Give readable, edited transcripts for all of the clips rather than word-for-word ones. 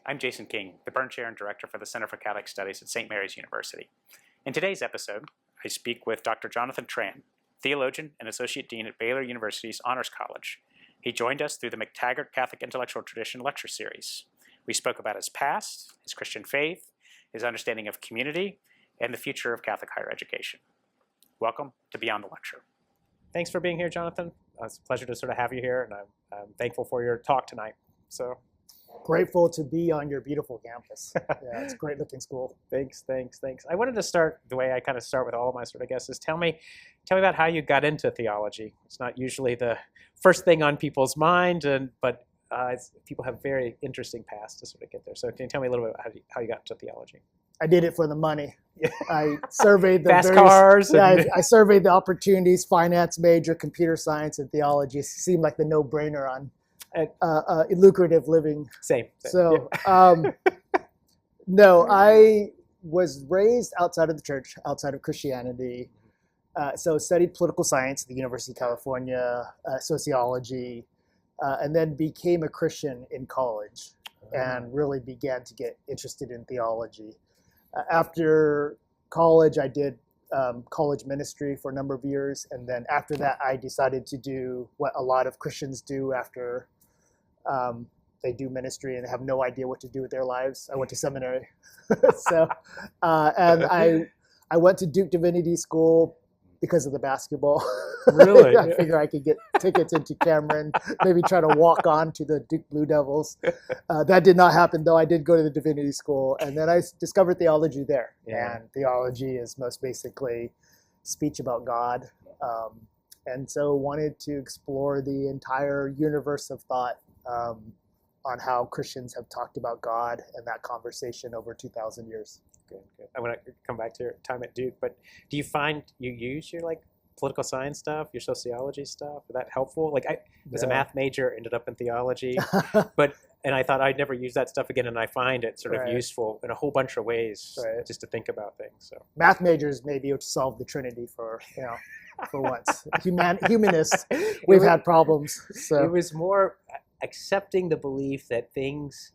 I'm Jason King, the Burn Chair and Director for the Center for Catholic Studies at St. Mary's University. In today's episode, I speak with Dr. Jonathan Tran, theologian and Associate Dean at Baylor University's Honors College. He joined us through the McTaggart Catholic Intellectual Tradition lecture series. We spoke about his past, his Christian faith, his understanding of community, and the future of Catholic higher education. Welcome to Beyond the Lecture. Thanks for being here, Jonathan. It's a pleasure to sort of have you here, and I'm thankful for your talk tonight. So, grateful to be on your beautiful campus. Yeah, it's a great looking school. Thanks. I wanted to start the way I kind of start with all of my sort of guests is tell me about how you got into theology. It's not usually the first thing on people's mind, but people have very interesting paths to sort of get there. So can you tell me a little bit about how you got into theology? I did it for the money. I surveyed the fast cars. I surveyed the opportunities, finance major, computer science, and theology. It seemed like the no-brainer on lucrative living. Same. So, no, I was raised outside of the church, outside of Christianity. So studied political science at the University of California, sociology, and then became a Christian in college and really began to get interested in theology. After college, I did college ministry for a number of years. And then after that, I decided to do what a lot of Christians do after they do ministry and have no idea what to do with their lives. I went to seminary. And I went to Duke Divinity School because of the basketball. Really? I figured I could get tickets into Cameron, maybe try to walk on to the Duke Blue Devils. That did not happen, though. I did go to the Divinity School, and then I discovered theology there. Yeah. And theology is most basically speech about God. And so wanted to explore the entire universe of thought on how Christians have talked about God and that conversation over 2,000 years. Good. I want to come back to your time at Duke, but do you find you use your political science stuff, your sociology stuff? Is that helpful? I was a math major, ended up in theology, and I thought I'd never use that stuff again, and I find it sort of useful in a whole bunch of ways just to think about things. So math majors may be able to solve the Trinity for once. Humanists, we've had problems. So it was more accepting the belief that things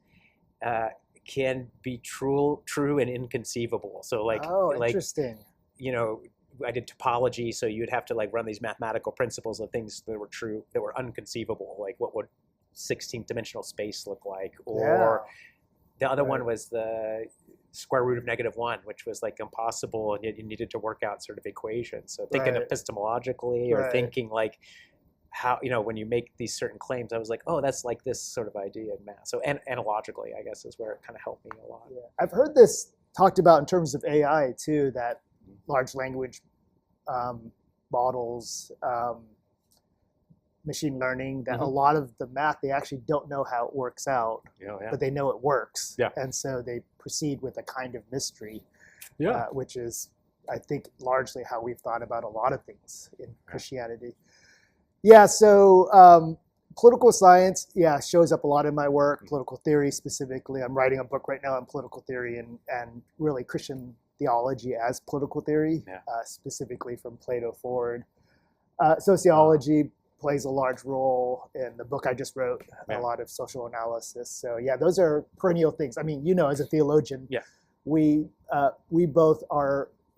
can be true and inconceivable. So interesting. I did topology, so you'd have to run these mathematical principles of things that were true, that were unconceivable, like what would 16th dimensional space look like, or the other one was the square root of -1, which was impossible, and yet you needed to work out sort of equations. So thinking epistemologically or thinking how, when you make these certain claims, I was like, oh, that's this sort of idea in math. So analogically, I guess, is where it kind of helped me a lot. Yeah. I've heard this talked about in terms of AI too, that large language models, machine learning, that a lot of the math, they actually don't know how it works out, but they know it works. Yeah. And so they proceed with a kind of mystery, which is, I think, largely how we've thought about a lot of things in Christianity. Yeah, so political science, shows up a lot in my work, political theory specifically. I'm writing a book right now on political theory and really Christian theology as political theory, specifically from Plato forward. Sociology plays a large role in the book I just wrote, a lot of social analysis. So those are perennial things. I mean, as a theologian, we both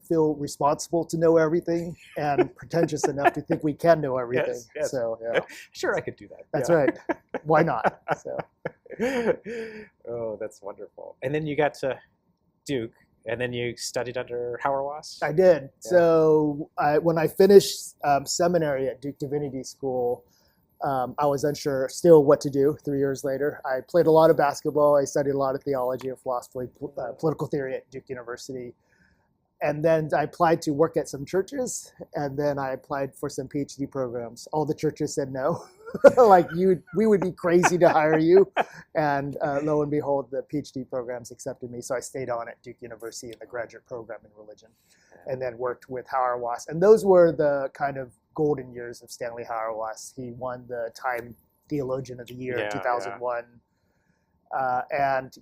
feel responsible to know everything and pretentious enough to think we can know everything. Yes. So sure, I could do that. That's right. Why not? So. Oh, that's wonderful. And then you got to Duke, and then you studied under Hauerwas? I did. Yeah. So when I finished seminary at Duke Divinity School, I was unsure still what to do 3 years later. I played a lot of basketball. I studied a lot of theology and philosophy, political theory at Duke University. And then I applied to work at some churches, and then I applied for some PhD programs. All the churches said no. We would be crazy to hire you. And lo and behold, the PhD programs accepted me. So I stayed on at Duke University in the graduate program in religion, and then worked with Hauerwas. And those were the kind of golden years of Stanley Hauerwas. He won the Time Theologian of the Year in 2001. And,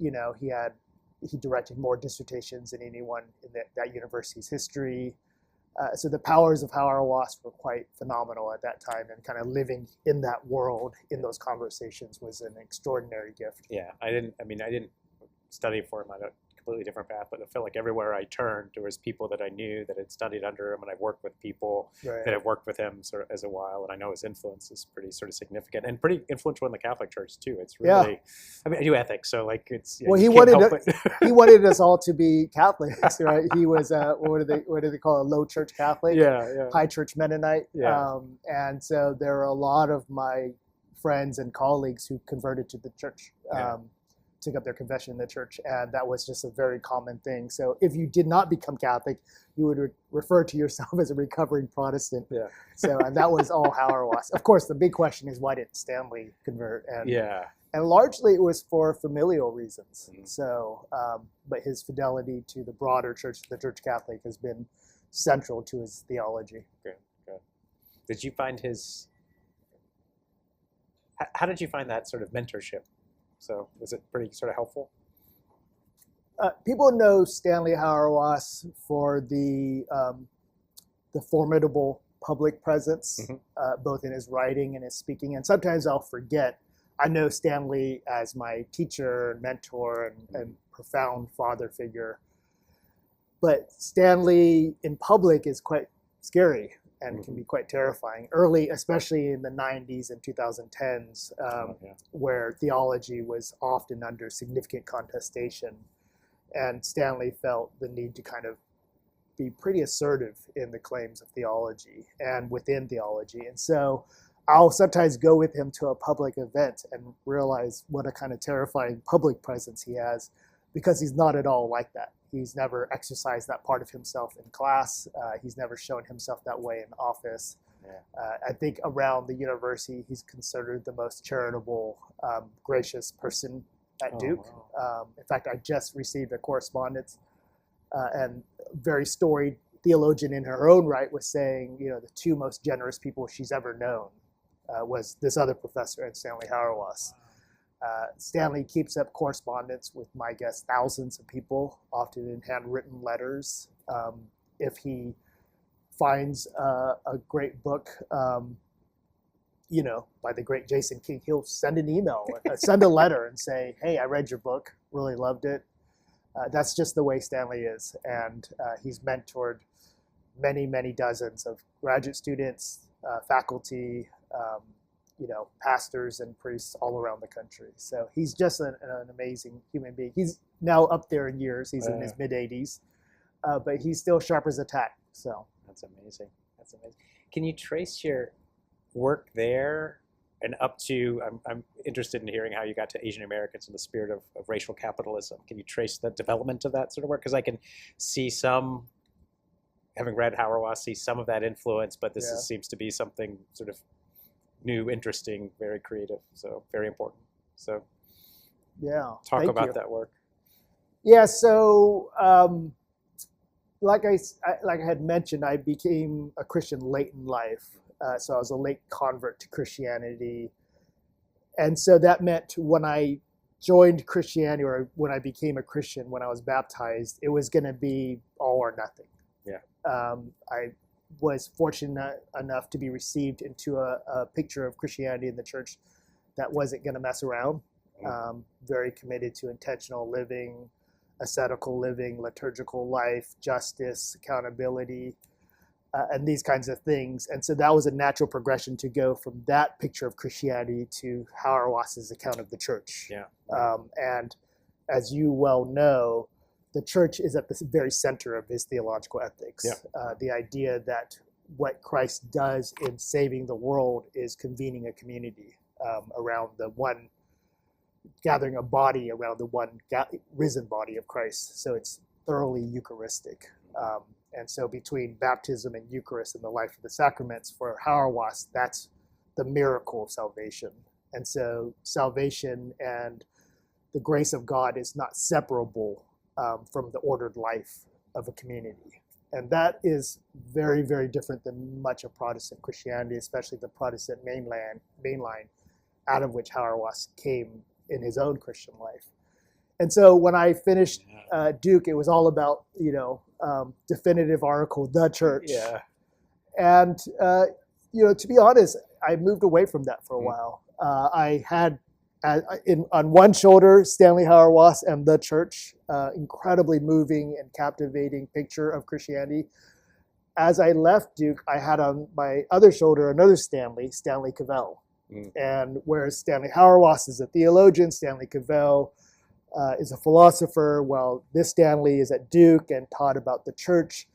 he directed more dissertations than anyone in that university's history. So the powers of Hauerwas were quite phenomenal at that time, and kind of living in that world in those conversations was an extraordinary gift. Yeah, I didn't study for him on a completely different path, but I felt like everywhere I turned, there was people that I knew that had studied under him, and I've worked with people that have worked with him sort of as a while, and I know his influence is pretty sort of significant and pretty influential in the Catholic Church too. It's really, I mean, I do ethics, so like it's well, he wanted us all to be Catholics, right? He was what do they call it? Low church Catholic, high church Mennonite, and so there are a lot of my friends and colleagues who converted to the church. Took up their confession in the church, and that was just a very common thing. So if you did not become Catholic, you would refer to yourself as a recovering Protestant. So and that was all Hauerwas. Of course, the big question is, why didn't Stanley convert? And largely it was for familial reasons. So, but his fidelity to the broader church, the Church Catholic, has been central to his theology. Good. Did you find his? How did you find that sort of mentorship? So was it pretty sort of helpful? People know Stanley Hauerwas for the formidable public presence, both in his writing and his speaking. And sometimes I'll forget. I know Stanley as my teacher and mentor and profound father figure. But Stanley in public is quite scary and can be quite terrifying. Early, especially in the 90s and 2010s, where theology was often under significant contestation. And Stanley felt the need to kind of be pretty assertive in the claims of theology and within theology. And so I'll sometimes go with him to a public event and realize what a kind of terrifying public presence he has, because he's not at all like that. He's never exercised that part of himself in class. He's never shown himself that way in office. I think around the university, he's considered the most charitable, gracious person at Duke. Wow. In fact, I just received a correspondence, and very storied theologian in her own right was saying, the two most generous people she's ever known was this other professor and Stanley Hauerwas. Stanley keeps up correspondence with, my guess, thousands of people, often in handwritten letters. If he finds a great book, by the great Jason King, he'll send an email, send a letter and say, hey, I read your book, really loved it. That's just the way Stanley is. And he's mentored many, many dozens of graduate students, faculty, pastors and priests all around the country. So he's just an amazing human being. He's now up there in years. He's in his mid-80s, but he's still sharp as a tack. So that's amazing. Can you trace your work there and up to? I'm interested in hearing how you got to Asian Americans and the spirit of racial capitalism. Can you trace the development of that sort of work? Because I can see some, having read Hauerwas, see some of that influence, but this seems to be something sort of new, interesting, very creative, so very important. So talk about that work. So like I had mentioned, I became a Christian late in life. So I was a late convert to Christianity. And so that meant when I joined Christianity, or when I became a Christian, when I was baptized, it was going to be all or nothing. I was fortunate enough to be received into a picture of Christianity in the church that wasn't going to mess around. Very committed to intentional living, ascetical living, liturgical life, justice, accountability, and these kinds of things. And so that was a natural progression to go from that picture of Christianity to Hauerwas's account of the church. And as you well know, the church is at the very center of his theological ethics. The idea that what Christ does in saving the world is convening a community around the one, gathering a body around the one risen body of Christ. So it's thoroughly Eucharistic. And so between baptism and Eucharist and the life of the sacraments, for Hauerwas, that's the miracle of salvation. And so salvation and the grace of God is not separable from the ordered life of a community. And that is very, very different than much of Protestant Christianity, especially the Protestant mainline, out of which Hauerwas came in his own Christian life. And so when I finished Duke, it was all about, definitive article, the church. And, to be honest, I moved away from that for a while. I had On one shoulder, Stanley Hauerwas and the church, incredibly moving and captivating picture of Christianity. As I left Duke, I had on my other shoulder another Stanley Cavell. And whereas Stanley Hauerwas is a theologian, Stanley Cavell is a philosopher. Well, this Stanley is at Duke and taught about the church.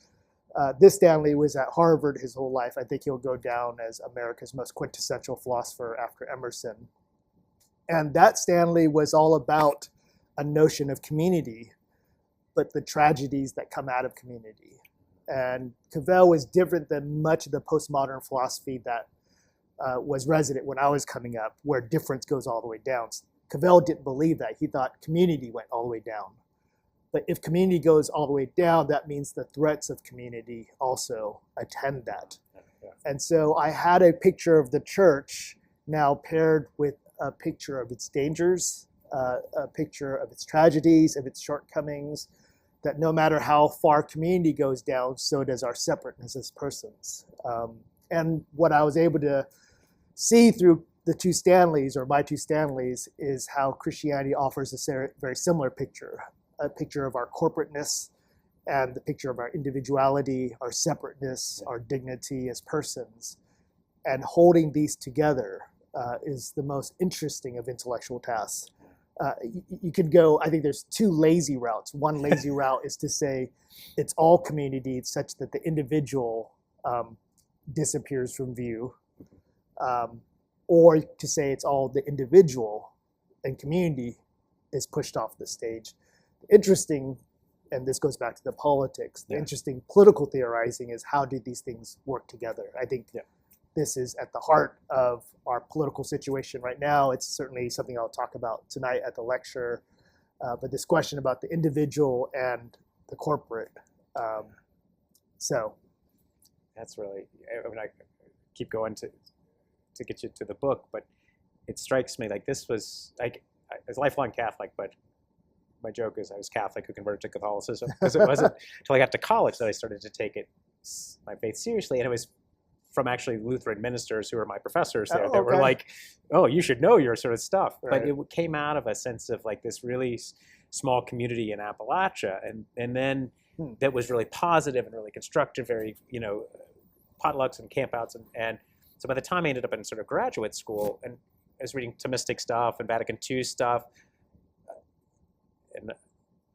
This Stanley was at Harvard his whole life. I think he'll go down as America's most quintessential philosopher after Emerson. And that Stanley was all about a notion of community, but the tragedies that come out of community. And Cavell was different than much of the postmodern philosophy that was resident when I was coming up, where difference goes all the way down. Cavell didn't believe that. He thought community went all the way down. But if community goes all the way down, that means the threats of community also attend that. Yeah. And so I had a picture of the church now paired with a picture of its dangers, a picture of its tragedies, of its shortcomings, that no matter how far community goes down, so does our separateness as persons. And what I was able to see through the two Stanleys, or my two Stanleys, is how Christianity offers a very similar picture, a picture of our corporateness and the picture of our individuality, our separateness, our dignity as persons. And holding these together is the most interesting of intellectual tasks. You could go, I think there's two lazy routes. One lazy route is to say it's all community such that the individual disappears from view, or to say it's all the individual and community is pushed off the stage. Interesting, and this goes back to the politics, the interesting political theorizing is how do these things work together? I think this is at the heart of our political situation right now. It's certainly something I'll talk about tonight at the lecture. But this question about the individual and the corporate. So that's really, I mean, I keep going to get you to the book, but it strikes me like this was, like, I was a lifelong Catholic, but my joke is I was Catholic who converted to Catholicism, because it wasn't until I got to college that I started to take my faith seriously. And it was from actually Lutheran ministers who were my professors there that were like, oh, you should know your sort of stuff. Right. But it came out of a sense of like this really small community in Appalachia. And then that was really positive and really constructive, very, potlucks and campouts. And so by the time I ended up in sort of graduate school, and I was reading Thomistic stuff and Vatican II stuff,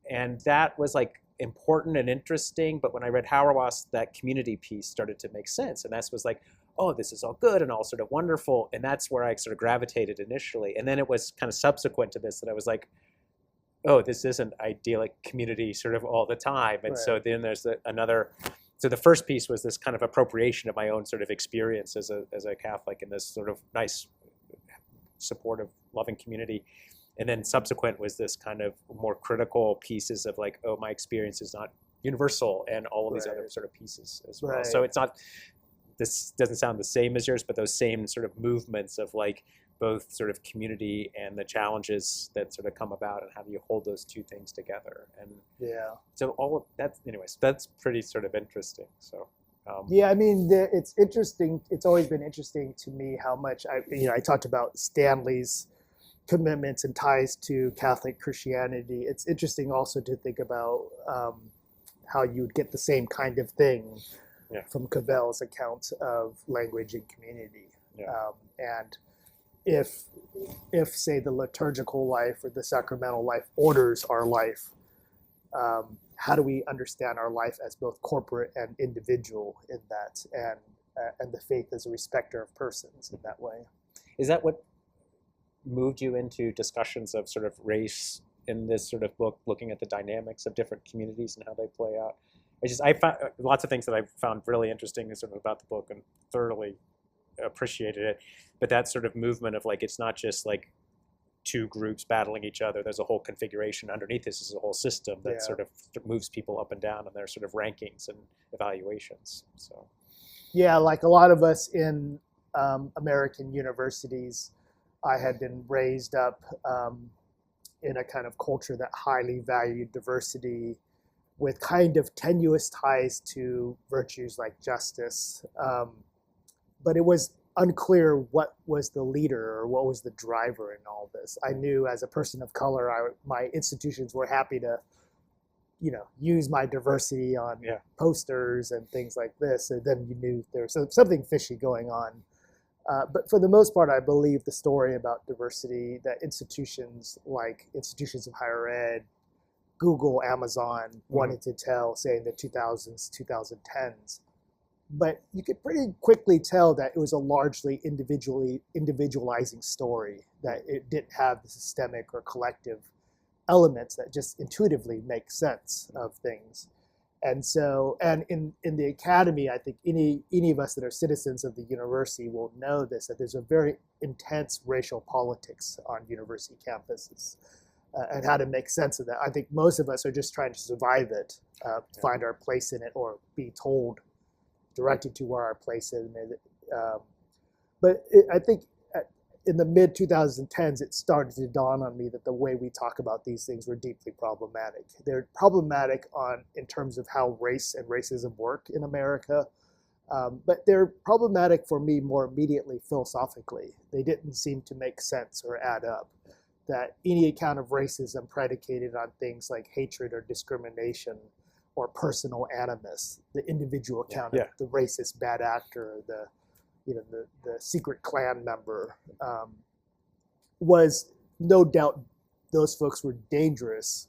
and that was like important and interesting. But when I read Hauerwas, that community piece started to make sense. And that was like, oh, this is all good and all sort of wonderful. And that's where I sort of gravitated initially. And then it was kind of subsequent to this that I was like, oh, this isn't idyllic community sort of all the time. And so then there's another, so the first piece was this kind of appropriation of my own sort of experience as a Catholic in this sort of nice, supportive, loving community. And then subsequent was this kind of more critical pieces of like, oh, my experience is not universal, and all of these other sort of pieces as well. So it's not, this doesn't sound the same as yours, but those same sort of movements of like both sort of community and the challenges that sort of come about, and how do you hold those two things together? And so all of that, anyways, that's pretty sort of interesting. So I mean, it's interesting. It's always been interesting to me how much I talked about Stanley's commitments and ties to Catholic Christianity. It's interesting also to think about how you'd get the same kind of thing from Cavell's account of language and community. And if say the liturgical life or the sacramental life orders our life, how do we understand our life as both corporate and individual in that, and the faith as a respecter of persons in that way? Is that what moved you into discussions of sort of race in this sort of book, looking at the dynamics of different communities and how they play out? I found lots of things that I found really interesting sort of about the book and thoroughly appreciated it. But that sort of movement of like, it's not just like two groups battling each other. There's a whole configuration underneath this is a whole system that sort of moves people up and down in their sort of rankings and evaluations. So like a lot of us in American universities, I had been raised up in a kind of culture that highly valued diversity with kind of tenuous ties to virtues like justice. But it was unclear what was the leader or what was the driver in all this. I knew as a person of color, my institutions were happy to, use my diversity on posters and things like this. And then you knew there was something fishy going on. But for the most part, I believe the story about diversity that institutions like institutions of higher ed, Google, Amazon wanted to tell, say in the 2000s, 2010s. But you could pretty quickly tell that it was a largely individualizing story, that it didn't have the systemic or collective elements that just intuitively make sense of things. And so, and in the academy, I think any of us that are citizens of the university will know this, that there's a very intense racial politics on university campuses and how to make sense of that. I think most of us are just trying to survive it, find our place in it, or be told, directed to where our place is. I think in the mid-2010s, it started to dawn on me that the way we talk about these things were deeply problematic. They're problematic in terms of how race and racism work in America, but they're problematic for me more immediately philosophically. They didn't seem to make sense or add up. That any account of racism predicated on things like hatred or discrimination or personal animus, the individual account of the racist bad actor, the secret Klan member, was no doubt those folks were dangerous,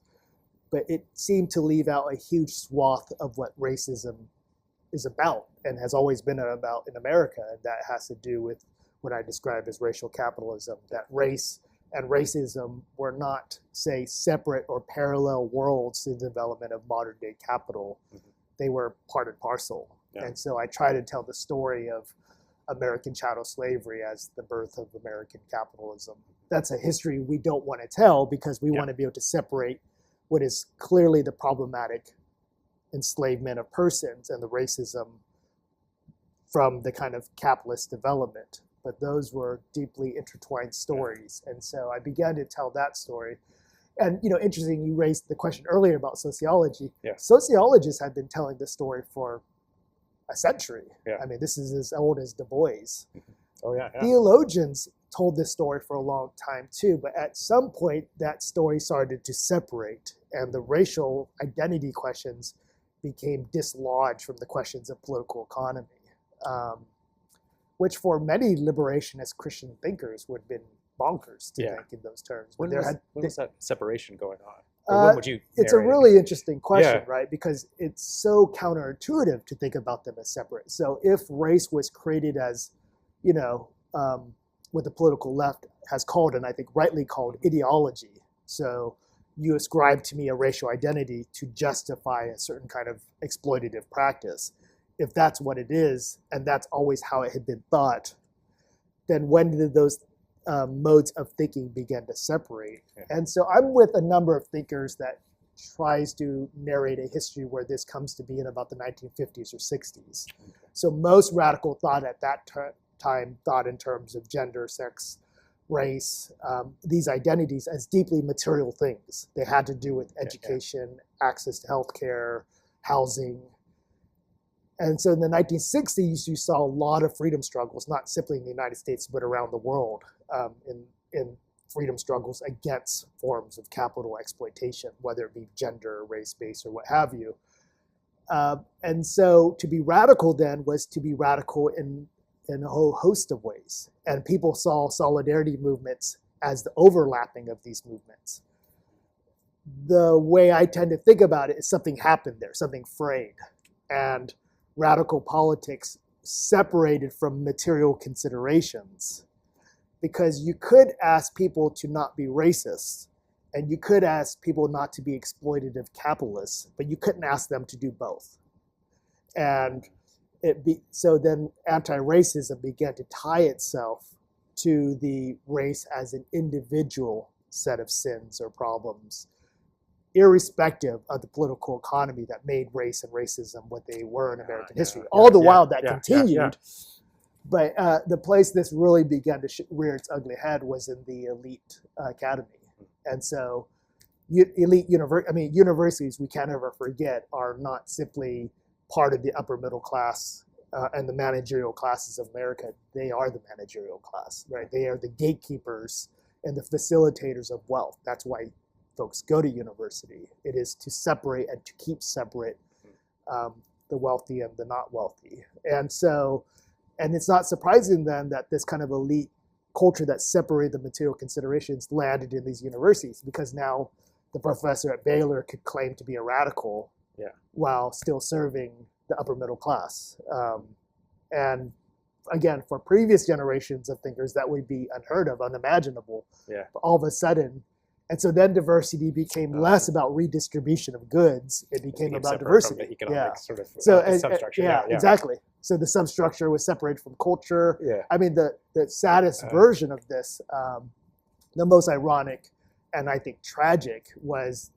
but it seemed to leave out a huge swath of what racism is about and has always been about in America. And that has to do with what I describe as racial capitalism, that race and racism were not, say, separate or parallel worlds in the development of modern day capital. They were part and parcel. And so I try to tell the story of American chattel slavery as the birth of American capitalism. That's a history we don't want to tell because we want to be able to separate what is clearly the problematic enslavement of persons and the racism from the kind of capitalist development. But those were deeply intertwined stories. And so I began to tell that story. And, interesting, you raised the question earlier about sociology. Sociologists have been telling this story for a century. I mean, this is as old as Du Bois. Theologians told this story for a long time too, but at some point that story started to separate and the racial identity questions became dislodged from the questions of political economy, which for many liberationist Christian thinkers would have been bonkers to think in those terms. When was that separation going on? When would you it's a really interesting question, right? Because it's so counterintuitive to think about them as separate. So if race was created as, what the political left has called, and I think rightly called, ideology. So you ascribe to me a racial identity to justify a certain kind of exploitative practice. If that's what it is, and that's always how it had been thought, then when did those modes of thinking began to separate? And so I'm with a number of thinkers that tries to narrate a history where this comes to be in about the 1950s or 60s. So most radical thought at that time thought in terms of gender, sex, race, these identities as deeply material things. They had to do with education, access to healthcare, housing. And so in the 1960s, you saw a lot of freedom struggles, not simply in the United States, but around the world, in freedom struggles against forms of capital exploitation, whether it be gender, race-based, or what have you. And so to be radical then was to be radical in a whole host of ways. And people saw solidarity movements as the overlapping of these movements. The way I tend to think about it is something happened there, something frayed. And radical politics separated from material considerations, because you could ask people to not be racist and you could ask people not to be exploitative capitalists, but you couldn't ask them to do both. And so then anti-racism began to tie itself to the race as an individual set of sins or problems, irrespective of the political economy that made race and racism what they were in American history. All the while that continued. But the place this really began to rear its ugly head was in the elite academy. And so universities, we can't ever forget, are not simply part of the upper middle class and the managerial classes of America, they are the managerial class, right? They are the gatekeepers and the facilitators of wealth. That's why folks go to university. It is to separate and to keep separate the wealthy and the not wealthy. And so, and it's not surprising then that this kind of elite culture that separated the material considerations landed in these universities, because now the professor at Baylor could claim to be a radical while still serving the upper middle class. And again, for previous generations of thinkers, that would be unheard of, unimaginable. But all of a sudden, and so then diversity became less about redistribution of goods. It became about diversity. From the economic sort of so, substructure. Exactly. So the substructure was separated from culture. I mean, the saddest version of this, the most ironic and I think tragic, was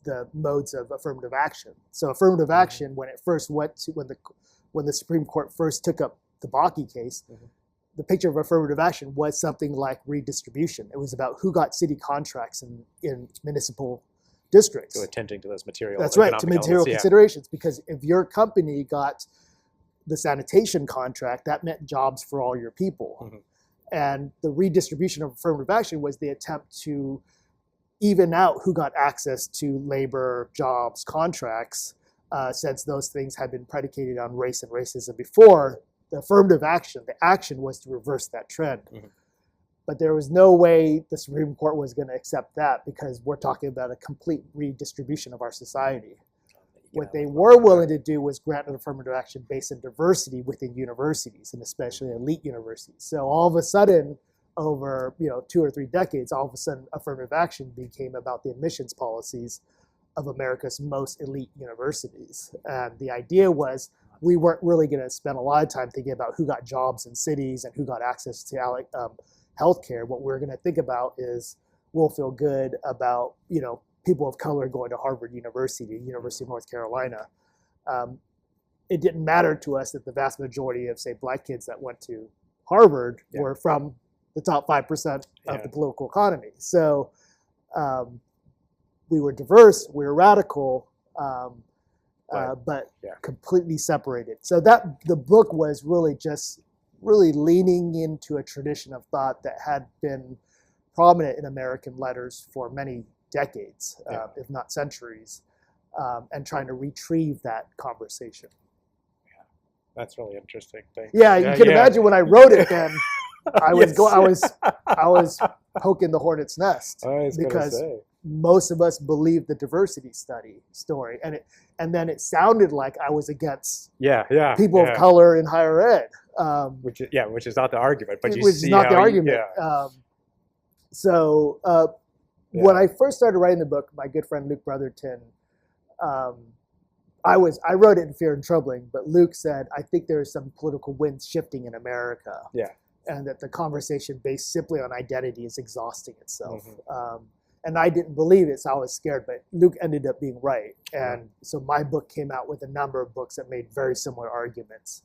the modes of affirmative action. So affirmative action, when it first went to, when the Supreme Court first took up the Bakke case, the picture of affirmative action was something like redistribution. It was about who got city contracts in municipal districts. So attending to those material. That's right, to material considerations. Because if your company got the sanitation contract, that meant jobs for all your people. And the redistribution of affirmative action was the attempt to even out who got access to labor, jobs, contracts, since those things had been predicated on race and racism before. The affirmative action, the action was to reverse that trend. But there was no way the Supreme Court was going to accept that, because we're talking about a complete redistribution of our society. What they were willing to do was grant an affirmative action based on diversity within universities, and especially elite universities. So all of a sudden, over 2 or 3 decades, all of a sudden affirmative action became about the admissions policies of America's most elite universities. And the idea was we weren't really going to spend a lot of time thinking about who got jobs in cities and who got access to healthcare. What we're going to think about is we'll feel good about people of color going to Harvard University, University of North Carolina. It didn't matter to us that the vast majority of, say, black kids that went to Harvard were from the top 5% of the political economy. So we were diverse, we were radical, but completely separated. So that the book was really just leaning into a tradition of thought that had been prominent in American letters for many decades, if not centuries, and trying to retrieve that conversation. That's really interesting. You can imagine when I wrote it then, I was poking the hornet's nest, because most of us believed the diversity story, and then it sounded like I was against people of color in higher ed, which is not the argument, but when I first started writing the book, my good friend Luke Brotherton, I wrote it in fear and troubling, but Luke said, I think there is some political winds shifting in America. And that the conversation based simply on identity is exhausting itself. And I didn't believe it, so I was scared, but Luke ended up being right. And so my book came out with a number of books that made very similar arguments.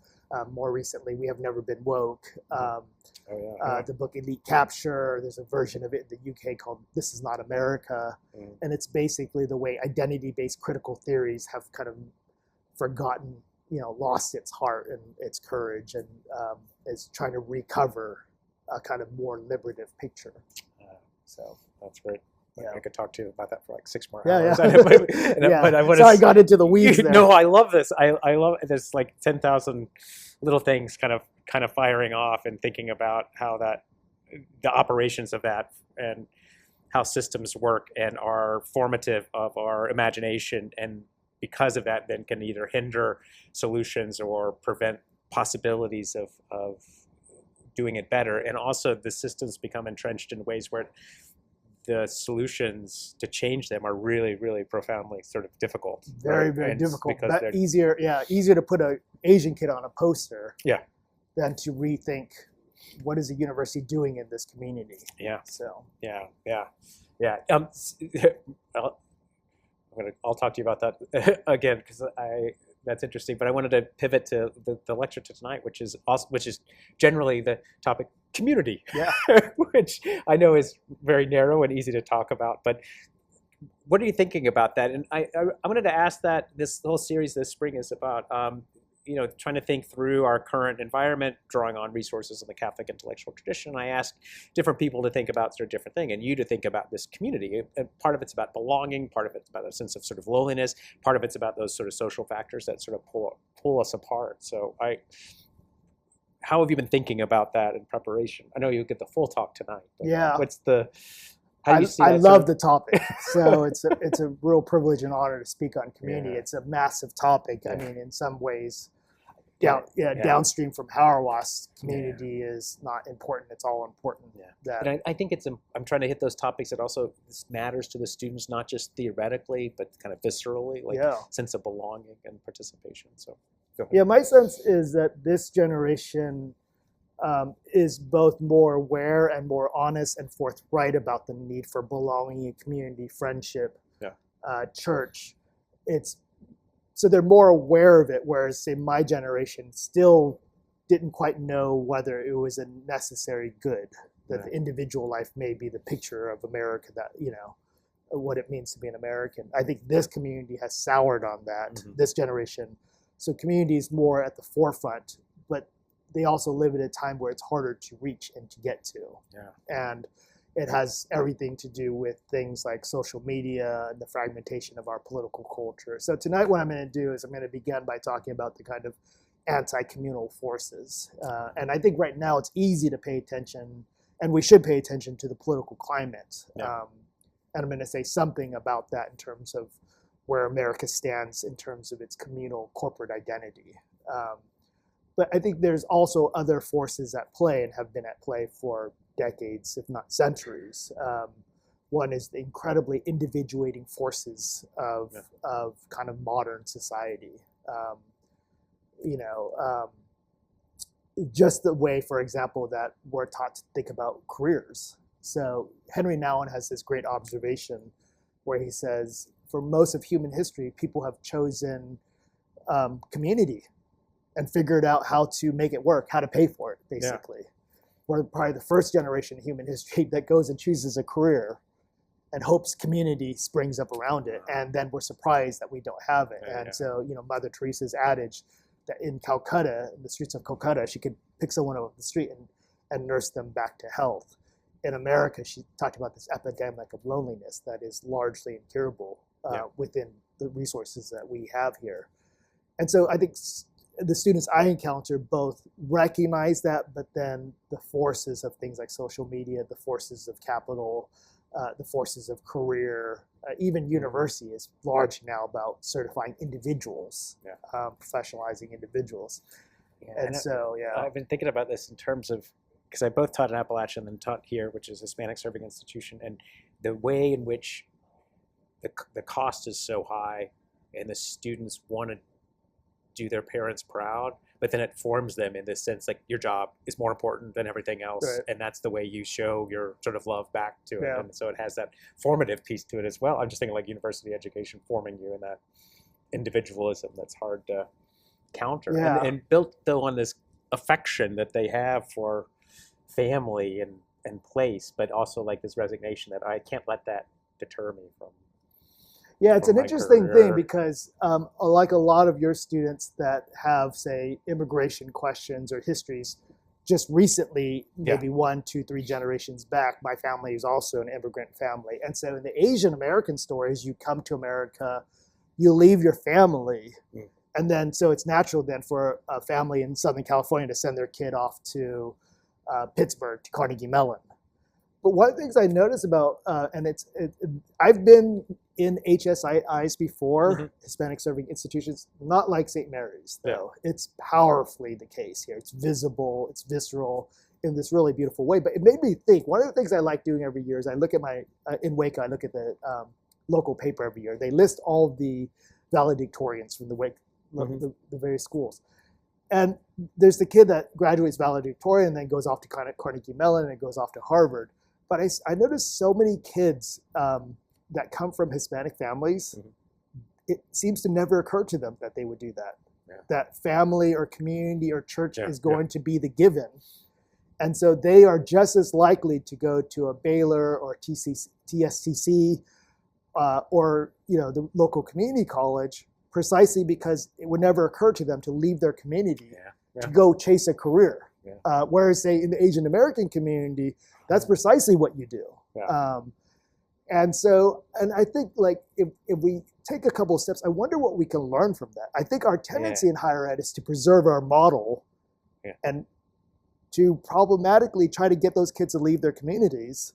More recently, We Have Never Been Woke, the book Elite Capture. There's a version of it in the UK called This Is Not America. And it's basically the way identity-based critical theories have kind of forgotten, lost its heart and its courage, and is trying to recover a kind of more liberative picture. So that's great. I could talk to you about that for like 6 more hours. But I I got into the weeds there. No, I love this. I love there's like 10,000 little things kind of firing off, and thinking about how the operations of that and how systems work and are formative of our imagination, and because of that then can either hinder solutions or prevent possibilities of doing it better. And also the systems become entrenched in ways where the solutions to change them are really, really profoundly sort of difficult. Very, very difficult. But easier to put an Asian kid on a poster than to rethink what is the university doing in this community. So I'll talk to you about that again, because that's interesting. But I wanted to pivot to the lecture tonight, which is generally the topic community, which I know is very narrow and easy to talk about. But what are you thinking about that? And I wanted to ask that this whole series this spring is about trying to think through our current environment, drawing on resources in the Catholic intellectual tradition, I ask different people to think about sort of different thing, and you to think about this community. And part of it's about belonging, part of it's about a sense of sort of loneliness, part of it's about those sort of social factors that sort of pull us apart. So how have you been thinking about that in preparation? I know you'll get the full talk tonight. But yeah. How do you see I that love the topic. So it's a real privilege and honor to speak on community. Yeah. It's a massive topic. Yeah. I mean, in some ways, Yeah. downstream from Hauerwas, community is not important. It's all important. Yeah. And I think I'm trying to hit those topics that also matters to the students, not just theoretically, but kind of viscerally, like sense of belonging and participation. So go ahead. Yeah, my sense is that this generation is both more aware and more honest and forthright about the need for belonging, community, friendship, church. So they're more aware of it, whereas, say, my generation still didn't quite know whether it was a necessary good, that the individual life may be the picture of America, that, what it means to be an American. I think this community has soured on that, this generation. So community is more at the forefront, but they also live at a time where it's harder to reach and to get to. Yeah. And it has everything to do with things like social media and the fragmentation of our political culture. So tonight what I'm going to do is I'm going to begin by talking about the kind of anti-communal forces. And I think right now it's easy to pay attention, and we should pay attention to the political climate. Yeah. And I'm going to say something about that in terms of where America stands in terms of its communal corporate identity. But I think there's also other forces at play and have been at play for decades, if not centuries. One is the incredibly individuating forces of kind of modern society. Just the way, for example, that we're taught to think about careers. So Henry Nouwen has this great observation where he says, for most of human history, people have chosen community and figured out how to make it work, how to pay for it, basically. Yeah. We're probably the first generation in human history that goes and chooses a career and hopes community springs up around it. And then we're surprised that we don't have it. And so, Mother Teresa's adage that in Calcutta, in the streets of Calcutta, she could pick someone off the street and nurse them back to health. In America, she talked about this epidemic of loneliness that is largely incurable within the resources that we have here. And so I think the students I encounter both recognize that, but then the forces of things like social media, the forces of capital, the forces of career, even university is largely now about certifying individuals, professionalizing individuals. Yeah, and so, I've been thinking about this in terms of, because I both taught in Appalachia and then taught here, which is a Hispanic serving institution, and the way in which the cost is so high and the students want to do their parents proud, but then it forms them in this sense, like your job is more important than everything else. Right. And that's the way you show your sort of love back to it. And so it has that formative piece to it as well. I'm just thinking like university education forming you in that individualism that's hard to counter. And built though on this affection that they have for family and place, but also like this resignation that I can't let that deter me from. Yeah, it's an interesting thing because like a lot of your students that have, say, immigration questions or histories, just recently, maybe 1, 2, 3 generations back, my family is also an immigrant family. And so in the Asian American stories, you come to America, you leave your family, and then so it's natural then for a family in Southern California to send their kid off to Pittsburgh, to Carnegie Mellon. But one of the things I notice about, I've been in HSIs before, Hispanic serving institutions, not like St. Mary's, though. Yeah. It's powerfully the case here. It's visible, it's visceral in this really beautiful way. But it made me think, one of the things I like doing every year is I look at in Waco, I look at the local paper every year. They list all the valedictorians from the Waco, the various schools. And there's the kid that graduates valedictorian and then goes off to Carnegie Mellon and goes off to Harvard. But I noticed so many kids that come from Hispanic families, it seems to never occur to them that they would do that. Yeah. That family or community or church is going to be the given. And so they are just as likely to go to a Baylor or TSTC or the local community college precisely because it would never occur to them to leave their community Yeah. to go chase a career. Yeah. Whereas, say, in the Asian American community, that's precisely what you do. Yeah. And I think, like, if we take a couple of steps, I wonder what we can learn from that. I think our tendency in higher ed is to preserve our model and to problematically try to get those kids to leave their communities.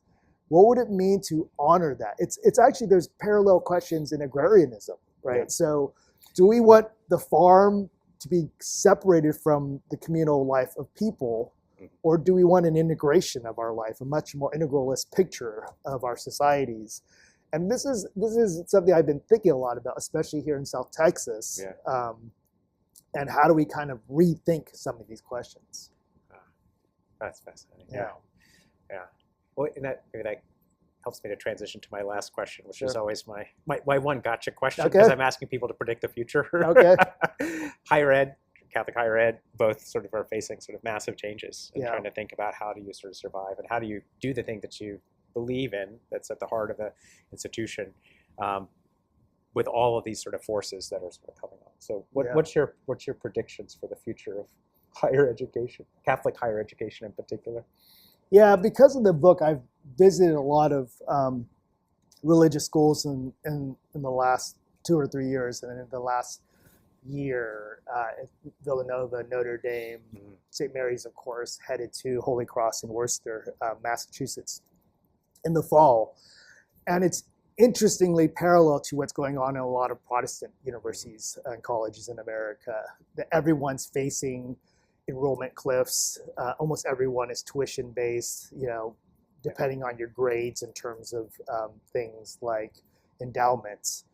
What would it mean to honor that? It's actually, there's parallel questions in agrarianism, right? Yeah. So do we want the farm to be separated from the communal life of people, or do we want an integration of our life, a much more integralist picture of our societies? And this is something I've been thinking a lot about, especially here in South Texas. And how do we kind of rethink some of these questions? That's fascinating. Yeah. Well, and that helps me to transition to my last question, which is always my one gotcha question, because I'm asking people to predict the future. Okay. Higher ed, Catholic higher ed, both sort of are facing sort of massive changes and trying to think about how do you sort of survive and how do you do the thing that you believe in that's at the heart of an institution with all of these sort of forces that are sort of coming on. So what's your predictions for the future of higher education, Catholic higher education in particular? Yeah, because of the book, I've visited a lot of religious schools in the last 2 or 3 years, and in the last year, Villanova, Notre Dame, St. Mary's, of course, headed to Holy Cross in Worcester, Massachusetts, in the fall. And it's interestingly parallel to what's going on in a lot of Protestant universities and colleges in America, that everyone's facing enrollment cliffs. Almost everyone is tuition-based, depending on your grades in terms of things like endowments.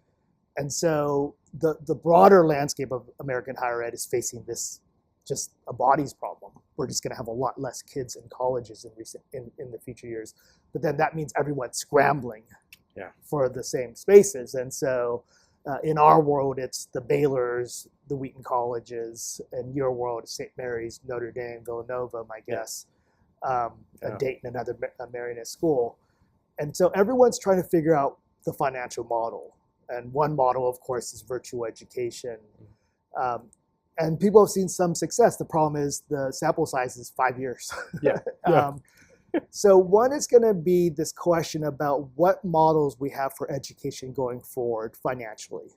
And so the broader landscape of American higher ed is facing this, just a bodies problem. We're just going to have a lot less kids in colleges in the future years. But then that means everyone's scrambling for the same spaces. And so in our world, it's the Baylors, the Wheaton colleges. In your world, St. Mary's, Notre Dame, Villanova, my guess, Dayton, another Marianist school. And so everyone's trying to figure out the financial model. And one model, of course, is virtual education. And people have seen some success. The problem is the sample size is 5 years. So one is going to be this question about what models we have for education going forward financially.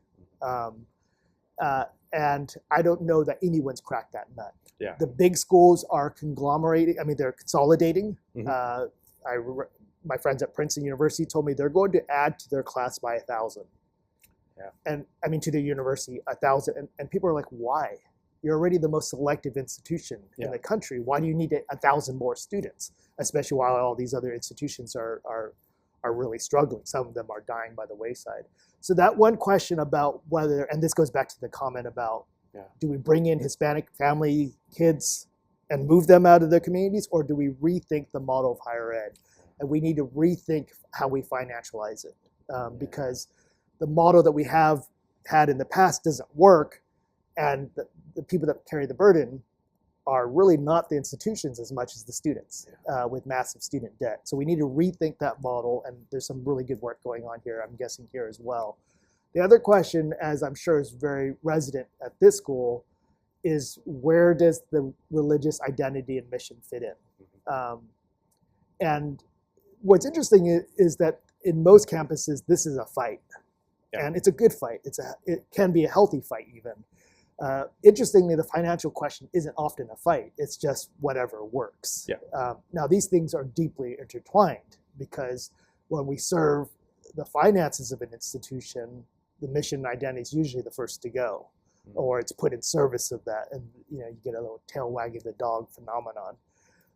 And I don't know that anyone's cracked that nut. The big schools are conglomerating. I mean, they're consolidating. My friends at Princeton University told me they're going to add to their class by 1,000. And I mean, to their university, 1,000. And people are like, why? You're already the most selective institution in the country. Why do you need 1,000 more students? Especially while all these other institutions are really struggling. Some of them are dying by the wayside. So that one question about whether, and this goes back to the comment about, do we bring in Hispanic family kids and move them out of their communities, or do we rethink the model of higher ed? And we need to rethink how we financialize it, because the model that we have had in the past doesn't work, and the people that carry the burden are really not the institutions as much as the students, with massive student debt. So we need to rethink that model, and there's some really good work going on here, I'm guessing, here as well. The other question, as I'm sure is very resident at this school, is where does the religious identity and mission fit in? And what's interesting is that in most campuses, this is a fight. And it's a good fight. It can be a healthy fight even. Interestingly, the financial question isn't often a fight. It's just whatever works. Now, these things are deeply intertwined, because when we serve the finances of an institution, the mission and identity is usually the first to go, or it's put in service of that, and you get a little tail wagging the dog phenomenon.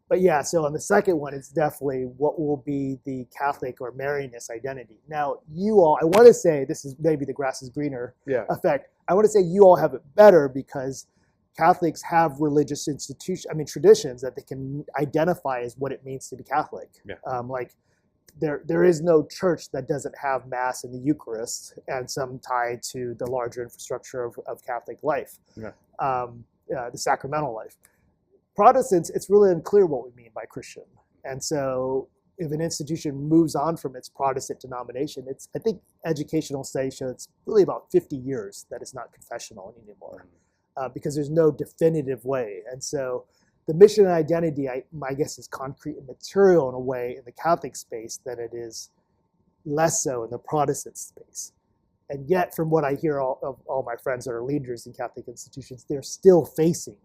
But so on the second one, it's definitely what will be the Catholic or Marianist identity. Now, you all, I want to say, this is maybe the grass is greener effect. I want to say you all have it better because Catholics have religious traditions that they can identify as what it means to be Catholic. Like there is no church that doesn't have Mass and the Eucharist and some tie to the larger infrastructure of Catholic life, the sacramental life. Protestants, it's really unclear what we mean by Christian. And so if an institution moves on from its Protestant denomination, I think educational studies show it's really about 50 years that it's not confessional anymore, because there's no definitive way. And so the mission and identity, my guess, is concrete and material in a way in the Catholic space than it is less so in the Protestant space. And yet, from what I hear of all my friends that are leaders in Catholic institutions, they're still facing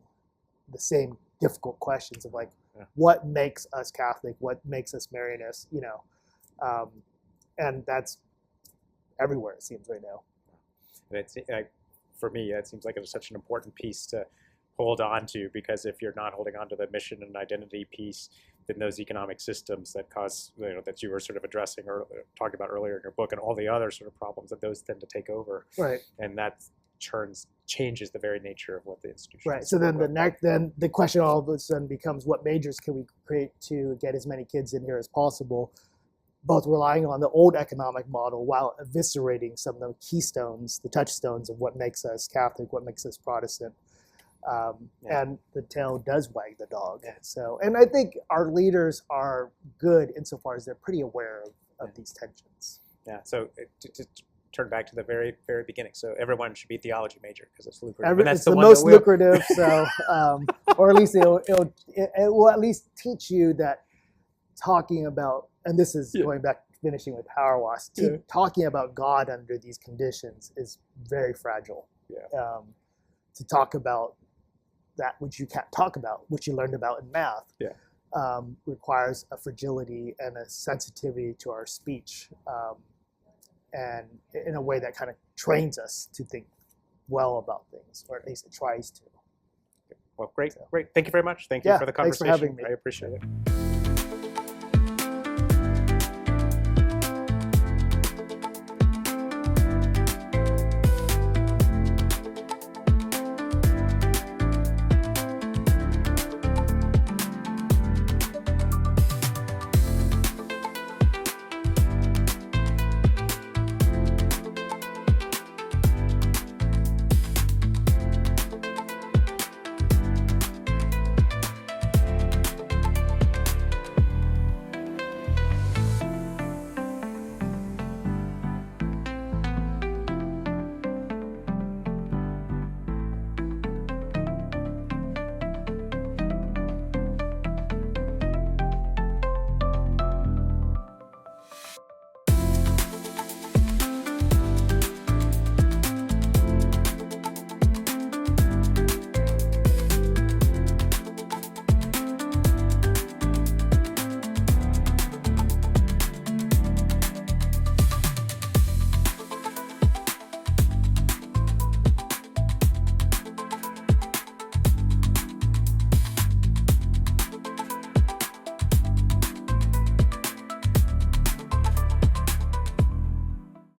the same difficult questions of like, what makes us Catholic? What makes us Marianists? And that's everywhere, it seems, right now. And it's for me, it seems like it's such an important piece to hold on to, because if you're not holding on to the mission and identity piece, then those economic systems that cause, that you were sort of addressing or talking about earlier in your book, and all the other sort of problems, that those tend to take over. Right. And that changes the very nature of what the institution right. is. So then the question all of a sudden becomes, what majors can we create to get as many kids in here as possible, both relying on the old economic model while eviscerating some of the keystones, the touchstones of what makes us Catholic, what makes us Protestant. And the tail does wag the dog. Yeah. So, and I think our leaders are good insofar as they're pretty aware of these tensions. Yeah. So to turn back to the very, very beginning. So everyone should be a theology major because it's lucrative. It's the most lucrative. So, or at least it will at least teach you that talking about, and this is going back, finishing with Power Wash, talking about God under these conditions is very fragile. Yeah. To talk about that which you can't talk about, which you learned about in math, requires a fragility and a sensitivity to our speech, and in a way that kind of trains us to think well about things, or at least it tries to. Well, great. Thank you very much. Thank you for the conversation. Thanks for having me. I appreciate it.